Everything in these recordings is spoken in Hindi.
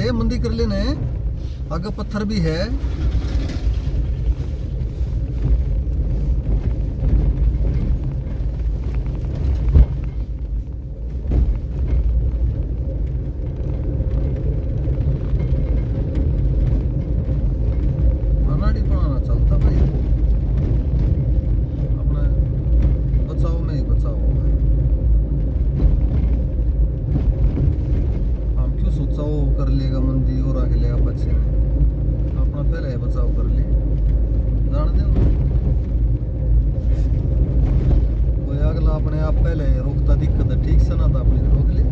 है मंदी कर लेने आगे पत्थर भी है। अनाड़ी बनाना चलता भाई अपने बचाओ में ही बचाओ है। हम क्यों सोचा वो कर लेगा मंदी और आगे लेगा बच्चे ने अपना पहले है बचाव कर ले जान दे कोई अगला अपने आप पहले रोकता दिक्कत है ठीक से ना था अपनी रोक ले।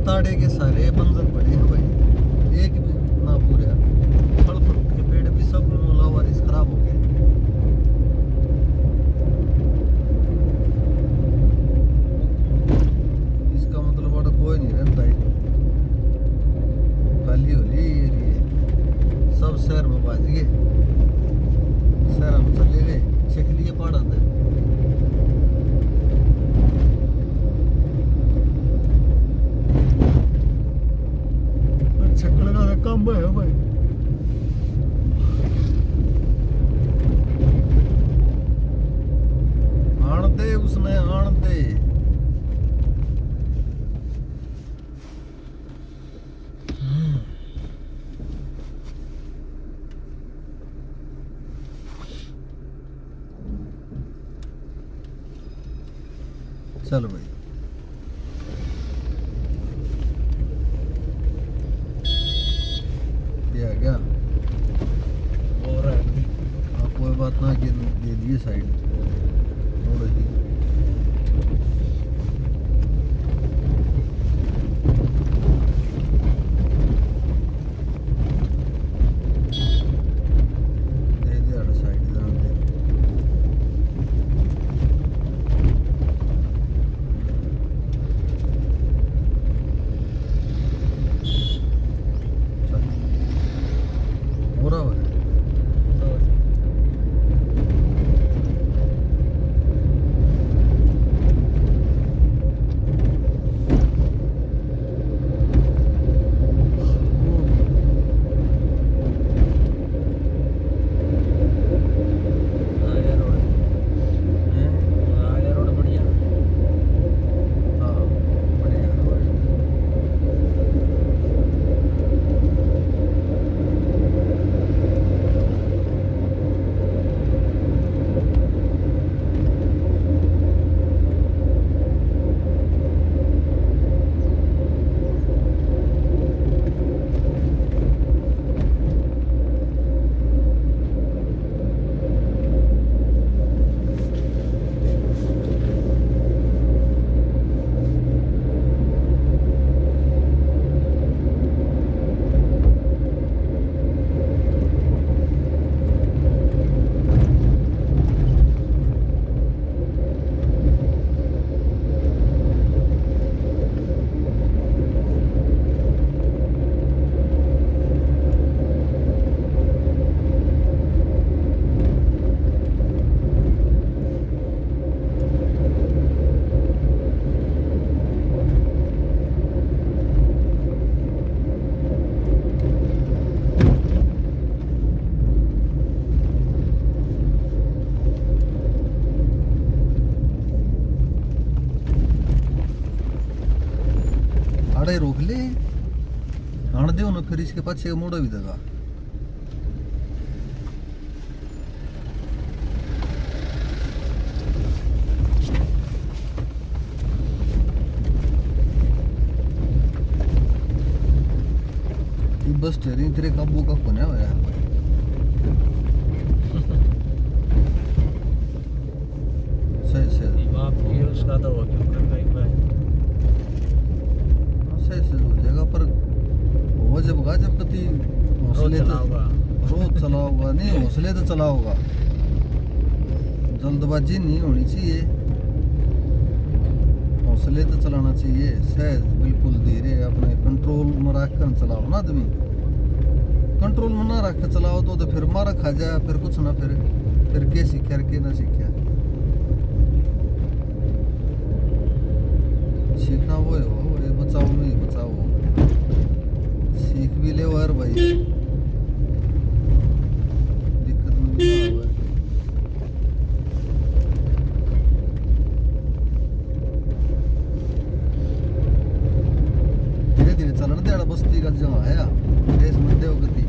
ताड़े के सारे बंजर पड़े हैं भाई एक भी ना पूरा फल फ्रूट के पेड़ भी सब लावारिस खराब हो गए। इसका मतलब और कोई नहीं रहता है खाली होली एरिया सब शहर में बाज गए शहर में चले गए चेक लिए पड़ा था। छकड़ना का काम है भाई आन दे उसने आन दे चलो भाई क्या और कोई बात ना कि दे दिए साइड थोड़ी सी दे दिया साइड ध्यान दे पूरा हो गया। आड़े रोक ले आने दे उन्हें फिर इसके पास मोड़ा भी देगा। बस स्टीयरिंग तेरे काबू का कोने हुआ है सही सही बाप ये उसका तो वो क्यों कर रहा है सही सही हो जाएगा पर वो जब कति हौसले तो रोज चला होगा नहीं हौसले तो चला होगा जल्दबाजी नहीं होनी चाहिए हौसले तो चलाना चाहिए, सहज बिल्कुल धीरे अपने कंट्रोल में रख कर चलाओ ना आदमी। कंट्रोल में ना रख के चलाओ तो फिर मारा खा जाए, फिर कुछ ना, फिर के सीखा के ना सीखा। सीखना वो हो, ये बचाओ नहीं बचाओ, सीख भी ले यार भाई, दिक्कत में भी ना हो। धीरे धीरे चलन दे, बस्ती का जगह है देश में देव गति।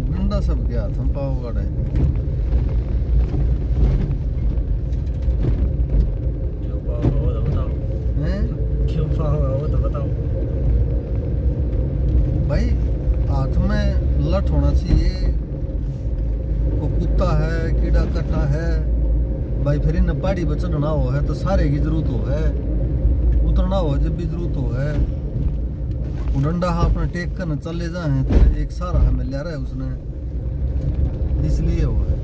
गंदा सब क्या हाथ में पाओ गाड़ा है। क्यों पाओ वो तो बताओ, हैं? क्यों पाओ वो तो बताओ। भाई हाथ में लठ होना चाहिए, वो कुत्ता है कीड़ा कट्टा है भाई, फिर इन पहाड़ी पर चढ़ना हो है तो सारे की जरूरत हो है, उतरना हो जब भी जरूरत हो है। वो डंडा अपना टेक कर चले जाए तो एक सारा हमें ले रहा है उसने, इसलिए वो है।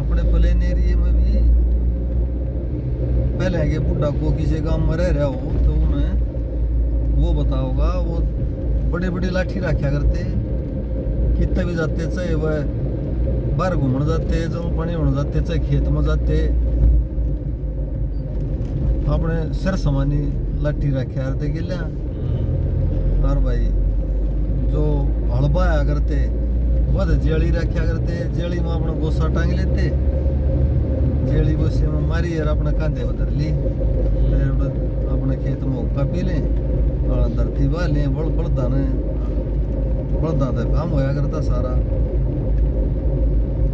अपने प्लेन एरिया में भी पहले है कि बुढ़ा को किसी गांव में रह रहा हो तो उन्हें वो बताओगा, वो बड़ी बड़ी लाठी रखा करते, कितने भी जाते, चाहे वह बाहर घूमने जाते, जल पानी होने जाते, चाहे खेत में जाते, अपने सिर समानी लाठी रखा करते गिल्या। और भाई जो हड़बाया करते वह जेली रखा करते, जेली में अपना गोसा टांग लेते, जेली गोसे में मारी और अपने कांधे पर धर ली, फिर अपने खेत में हुक्का पी लें और धरती बा लें। बड़दा काम होया करता सारा।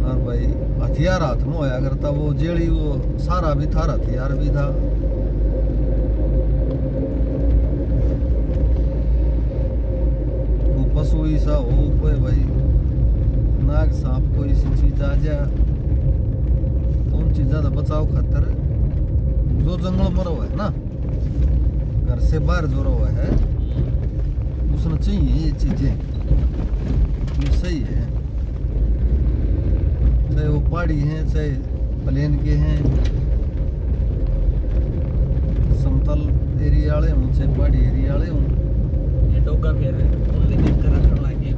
और भाई हथियार हाथ में होया करता, वो जेड़ी वो सारा भी था, हथियार भी था। वो पशु ऐसा हो कोई भाई नाग सांप कोई सी चीज आ जा तो उन चीज़ों का बचाव खातर जो जंगल में रहा है ना, घर से बाहर जो रहा है, उसने चाहिए ये चीजें, ये सही है। चाहे वो पहाड़ी हैं, चाहे प्लेन के हैं, समतल एरिया वाले हों चाहे पहाड़ी एरिया वाले हों। ये डोगा फिर उन्हें देख कर रखने लगे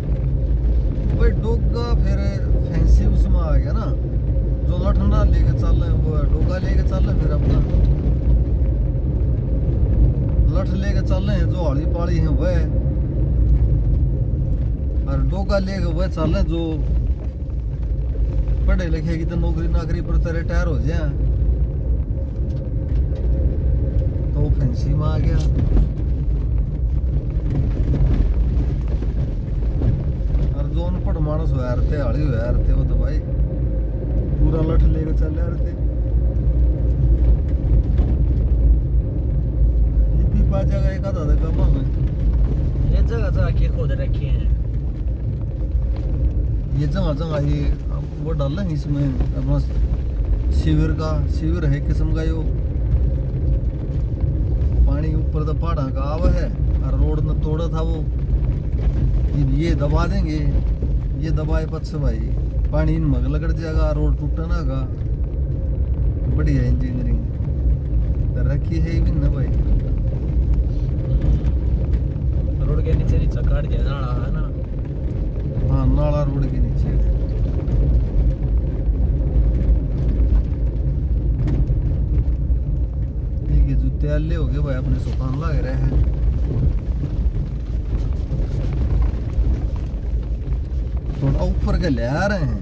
भाई, डोगा फिर फैंसी उसमें आ गया ना, जो लठना लेके चल रहे हैं वो डोगा लेके चल रहे हैं, फिर अपना लठ लेके चल रहे हैं जो हड़ी पाड़ी हैं वह, और डोगा लेके वह चल रहे हैं जो पढ़े लिखे की तो नौकरी पर तो रिटायर हो जाए, तो वो फैंसी में आ गया। और जो अनपढ़ मानस हुआ रहते, हड़ी हुआ रहते, वो तो भाई पूरा लठ लेके चल रहे थे। पा जगह एक आधा दगा में ये जगह के खोद रखे हैं, ये जगह ये वो डाल रहे हैं इसमें अपना शिविर है किस्म का, यो पानी ऊपर तो पहाड़ा का आवा है और रोड ने तोड़ा था वो, ये दबा देंगे, ये दबाए पछ भाई पानी इन मग लगड़ जाएगा, रोड टूटा ना का। बढ़िया इंजीनियरिंग कर रखी है भी ना भाई। रोड के नीचे नीचे काट दिया नाला है ना। हाँ, नाला रोड के नीचे है। ठीक है, जूते आले हो गए भाई, अपने सुखान लग रहे हैं। थोड़ा ऊपर के ले आ रहे हैं,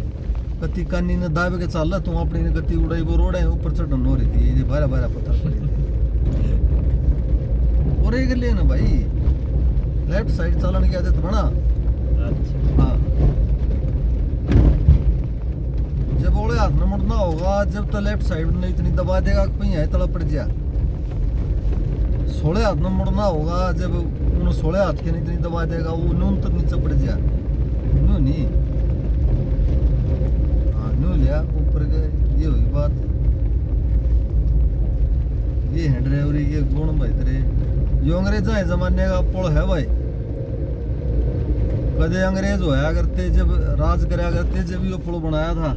कति कानी ने दाबे के चल रहा, तुम अपनी ने गति उड़ाई, वो रोड है ऊपर चढ़न हो रही थी, ये बारह पत्थर पड़े थे। और एक ले ना भाई, लेफ्ट साइड चलन की आदत बना। अच्छा हाँ, जब ओले हाथ में मुड़ना होगा, जब तो लेफ्ट साइड ने इतनी दबा देगा कि कहीं है तला पड़ जा। सोले हाथ में मुड़ना होगा, जब उन्हें सोले हाथ के नहीं इतनी दबा देगा, वो नून तक नीचे पड़ जा। नू नहीं, हाँ नू लिया ऊपर गए, ये हुई बात। ये है ड्राइवरी के गुण भाई तेरे। जो अंग्रेजा है जमाने का पुल है भाई। कदे अंग्रेज होया करते जब राज कराया करते जब ये पुल बनाया था।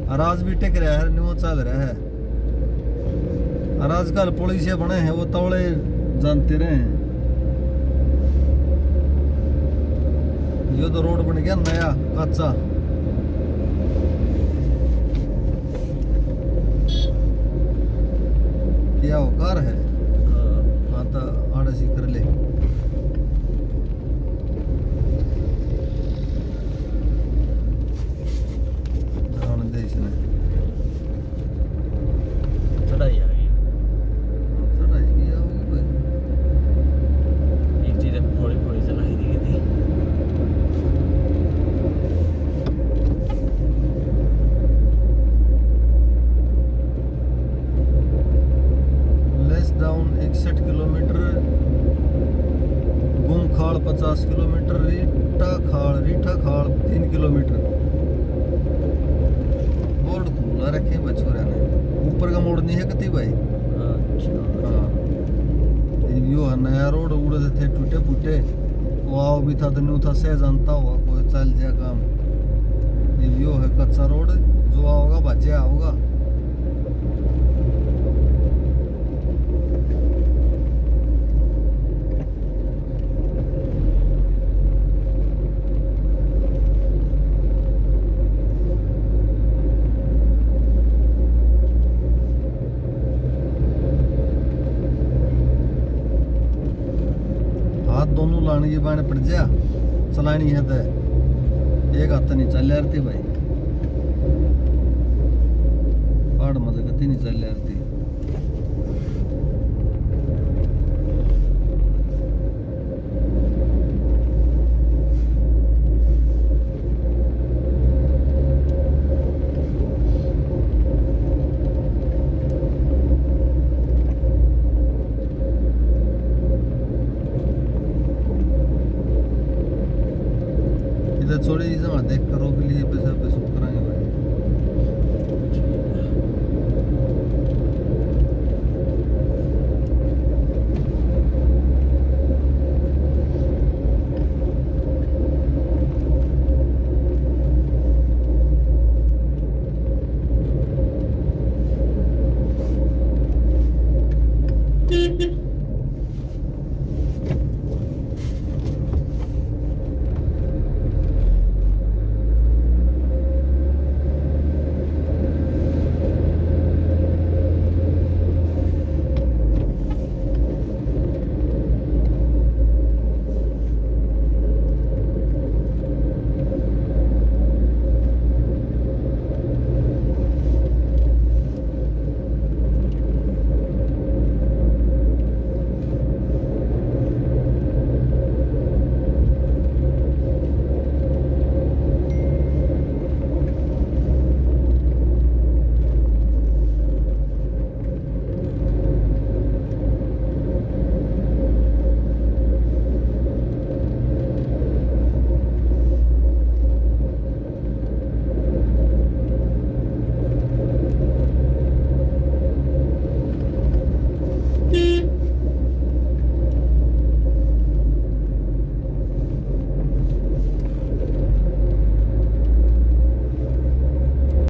और आज भी टिक रहा है, न्यू चल रहा है। और आजकल पुल से बने हैं वो तौड़े जानते रहे हैं। ये तो रोड बन गया नया कच्चा। क्या औकार है। हाँ तो आड़े सी कर ले। आने दे इसने। चढ़ाई आ गई चढ़ाई भी आओगी भाई। एक चीज थोड़ी थोड़ी चलाई दी थी। लेस डाउन 61 किलोमीटर, गुमखाड़ 50 किलोमीटर, रीठा खाड़ 3 किलोमीटर। बोर्ड खुला रखे बछोरा ने। ऊपर का मोड़ नहीं है कती भाई। अच्छा हाँ यो है नया रोड उड़े थे टूटे फूटे। वो आओ भी था तो न्यू था से जानता हुआ कोई चल जाए काम। यो है कच्चा रोड, जो आओगा बच्चे आओगा। हाथ दोनों लाने की बाने पड़ जा चलानी है तो एक हाथ नहीं चल रही भाई। पहाड़ मतलब गति नहीं चल रही। इधर छोड़ी देख करो के लिए पैसा पे सुख